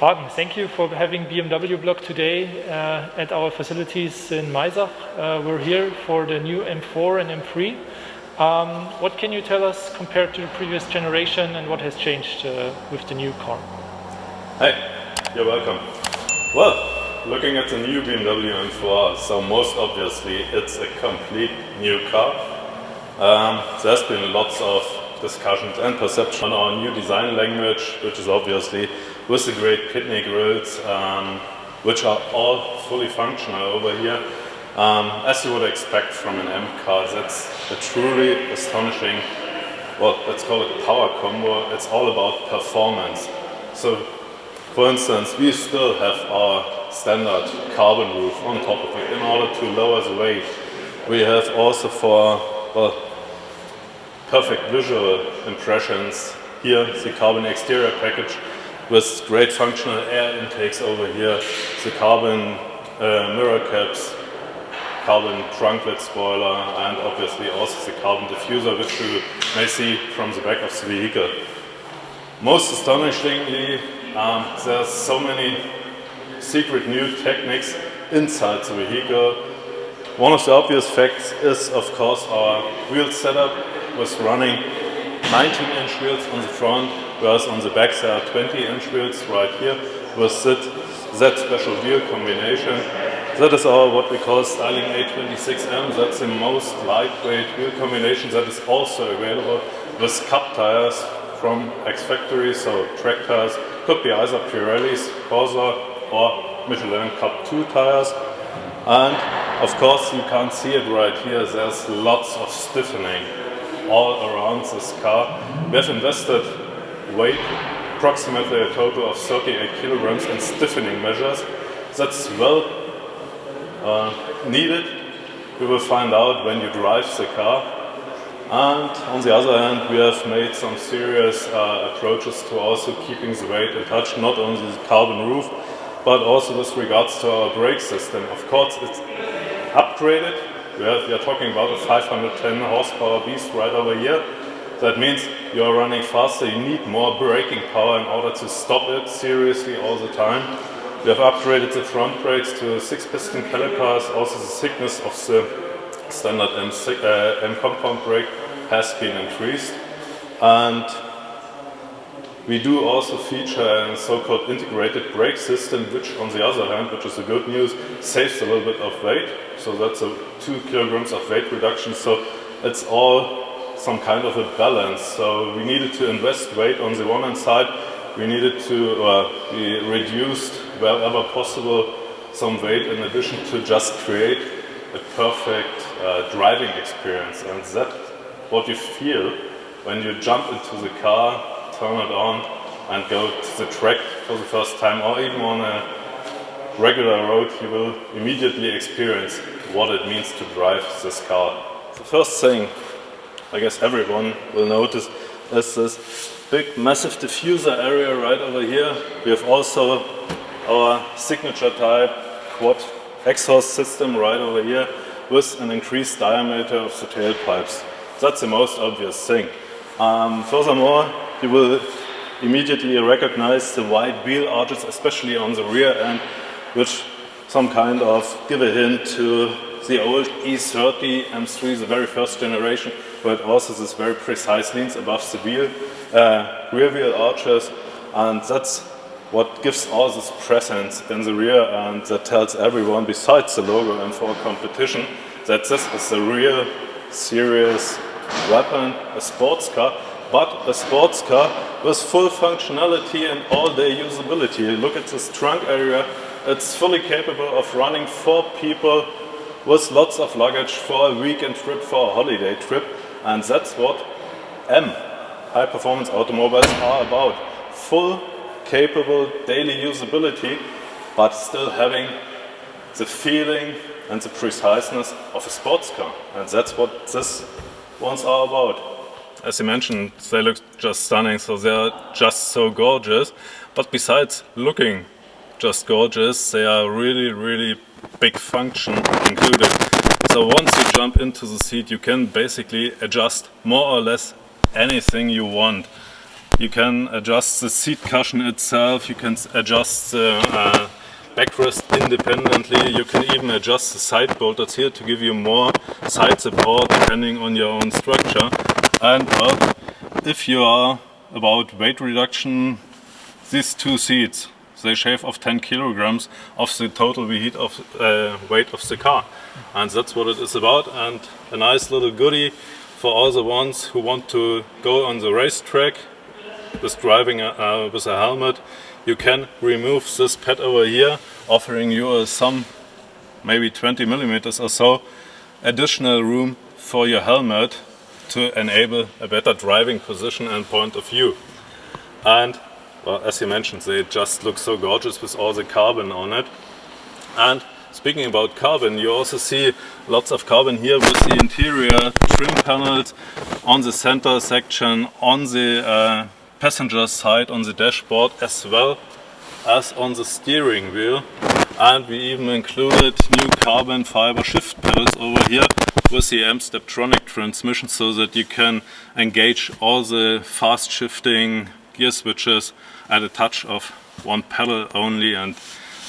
Hagen, thank you for having BMWBLOG today at our facilities in Maisach. We're here for the new M4 and M3. What can you tell us compared to the previous generation and what has changed with the new car? Hey, you're welcome. Well, looking at the new BMW M4, so most obviously it's a complete new car. There's been lots of discussions and perception on our new design language, which is obviously with the great kidney grills, which are all fully functional over here. As you would expect from an M car, that's a truly astonishing, well, let's call it power combo. It's all about performance. So, for instance, we still have our standard carbon roof on top of it in order to lower the weight. We have also for, well, perfect visual impressions here the carbon exterior package with great functional air intakes over here, the carbon mirror caps, carbon trunklet spoiler, and obviously also the carbon diffuser, which you may see from the back of the vehicle. Most astonishingly, there's so many secret new techniques inside the vehicle. One of the obvious facts is, of course, our wheel setup with running 19-inch wheels on the front, whereas on the back there are 20-inch wheels right here with that special wheel combination. That is our what we call styling A26M. That's the most lightweight wheel combination that is also available with cup tires from X-Factory, so track tires. Could be either Pirelli's, Corsa or Michelin Cup 2 tires. And of course you can't see it right here, there's lots of stiffening all around this car. We have invested weight, approximately a total of 38 kilograms in stiffening measures. That's well needed. You will find out when you drive the car. And on the other hand, we have made some serious approaches to also keeping the weight in touch, not only the carbon roof, but also with regards to our brake system. Of course, it's upgraded. We are talking about a 510 horsepower beast right over here. That means you are running faster, you need more braking power in order to stop it seriously all the time. We have upgraded the front brakes to 6-piston calipers. Also the thickness of the standard M compound brake has been increased. And we do also feature a so-called integrated brake system, which on the other hand, which is the good news, saves a little bit of weight. So that's a 2 kilograms of weight reduction. So it's all some kind of a balance. So we needed to invest weight on the one hand side. We needed to we reduced wherever possible some weight in addition to just create a perfect driving experience. And that's what you feel when you jump into the car, turn it on and go to the track for the first time, or even on a regular road, you will immediately experience what it means to drive this car. The first thing I guess everyone will notice is this big massive diffuser area right over here. We have also our signature type quad exhaust system right over here with an increased diameter of the tailpipes. That's the most obvious thing. Furthermore, you will immediately recognize the wide wheel arches, especially on the rear end, which some kind of give a hint to the old E30 M3, the very first generation, where it also this very precise leans above the wheel, rear wheel arches, and that's what gives all this presence in the rear, and that tells everyone besides the logo M4 competition that this is a real serious weapon, a sports car, but a sports car with full functionality and all-day usability. Look at this trunk area. It's fully capable of running 4 people with lots of luggage for a weekend trip, for a holiday trip. And that's what M, high-performance automobiles, are about. Full, capable, daily usability, but still having the feeling and the preciseness of a sports car. And that's what this ones are about. As you mentioned, they look just stunning, so they're just so gorgeous. But besides looking just gorgeous, they are really, really big function included. So once you jump into the seat, you can basically adjust more or less anything you want. You can adjust the seat cushion itself, you can adjust the backrest independently, you can even adjust the side bolters here to give you more side support depending on your own structure. And if you are about weight reduction, these two seats, they shave off 10 kilograms of the total weight of the car. And that's what it is about. And a nice little goodie for all the ones who want to go on the racetrack with driving with a helmet. You can remove this pad over here, offering you some maybe 20 millimeters or so additional room for your helmet to enable a better driving position and point of view. And well, as you mentioned, they just look so gorgeous with all the carbon on it. And speaking about carbon, you also see lots of carbon here with the interior trim panels on the center section, on the passenger side, on the dashboard, as well as on the steering wheel. And we even included new carbon fiber shift pedals over here with the M Steptronic transmission, so that you can engage all the fast shifting gear switches at a touch of one pedal only. And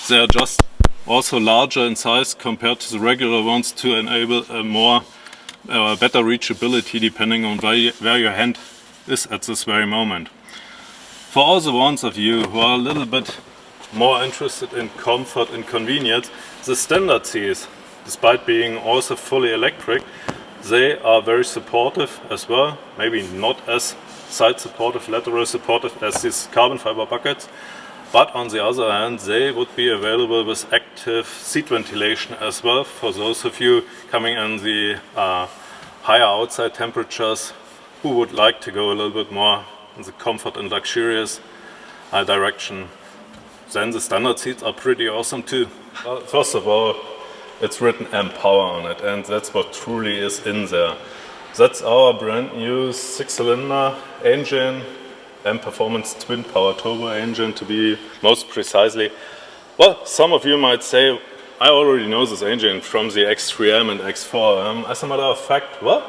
they are just also larger in size compared to the regular ones to enable a better reachability depending on where your hand is at this very moment. For all the ones of you who are a little bit more interested in comfort and convenience, the standard seats, despite being also fully electric, they are very supportive as well. Maybe not as side supportive, lateral supportive as these carbon fiber buckets, but on the other hand they would be available with active seat ventilation as well for those of you coming in the higher outside temperatures who would like to go a little bit more in the comfort and luxurious direction. Then the standard seats are pretty awesome too. Well, first of all, it's written M Power on it, and that's what truly is in there. That's our brand new 6-cylinder engine, M Performance Twin Power Turbo engine to be most precisely. Well, some of you might say, I already know this engine from the X3M and X4. As a matter of fact, well,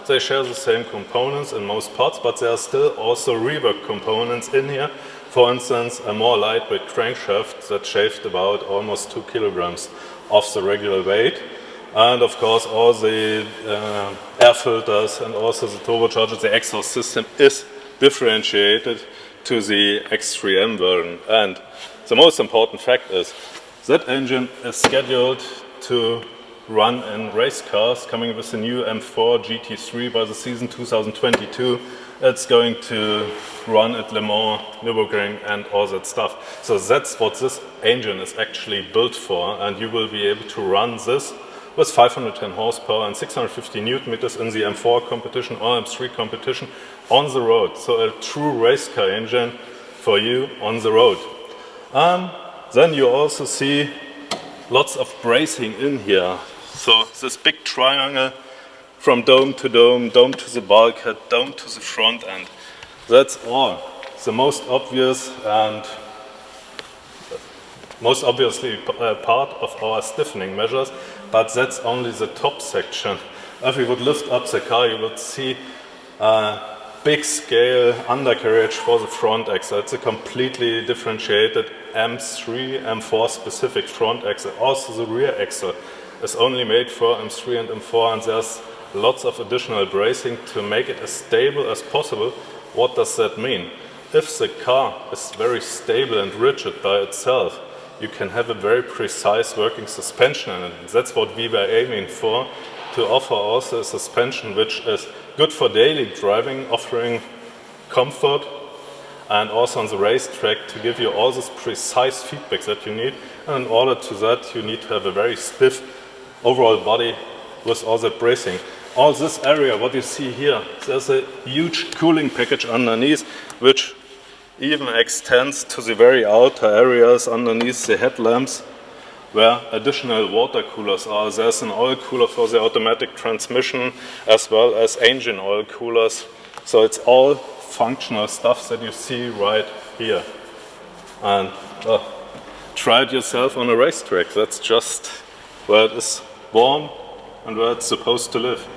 they share the same components in most parts, but there are still also rework components in here. For instance, a more lightweight crankshaft that shaved about almost 2 kilograms off the regular weight. And of course all the air filters and also the turbocharger, the exhaust system is differentiated to the X3M version. And the most important fact is that engine is scheduled to run in race cars, coming with the new M4 GT3 by the season 2022. It's going to run at Le Mans, Nürburgring and all that stuff. So that's what this engine is actually built for, and you will be able to run this with 510 horsepower and 650 Newton meters in the M4 competition or M3 competition on the road. So a true race car engine for you on the road. Then you also see lots of bracing in here. So this big triangle from dome to dome, dome to the bulkhead, dome to the front end. That's all. The most obvious and most obviously part of our stiffening measures, but that's only the top section. If we would lift up the car, you would see a big scale undercarriage for the front axle. It's a completely differentiated M3, M4 specific front axle. Also the rear axle is only made for M3 and M4, and there's lots of additional bracing to make it as stable as possible. What does that mean? If the car is very stable and rigid by itself, you can have a very precise working suspension, and that's what we were aiming for, to offer also a suspension which is good for daily driving, offering comfort, and also on the racetrack to give you all this precise feedback that you need. And in order to that, you need to have a very stiff overall body with all that bracing. All this area, what you see here, there's a huge cooling package underneath, which even extends to the very outer areas underneath the headlamps, where additional water coolers are. There's an oil cooler for the automatic transmission, as well as engine oil coolers. So it's all functional stuff that you see right here. And try it yourself on a racetrack. That's just where it is born and where it's supposed to live.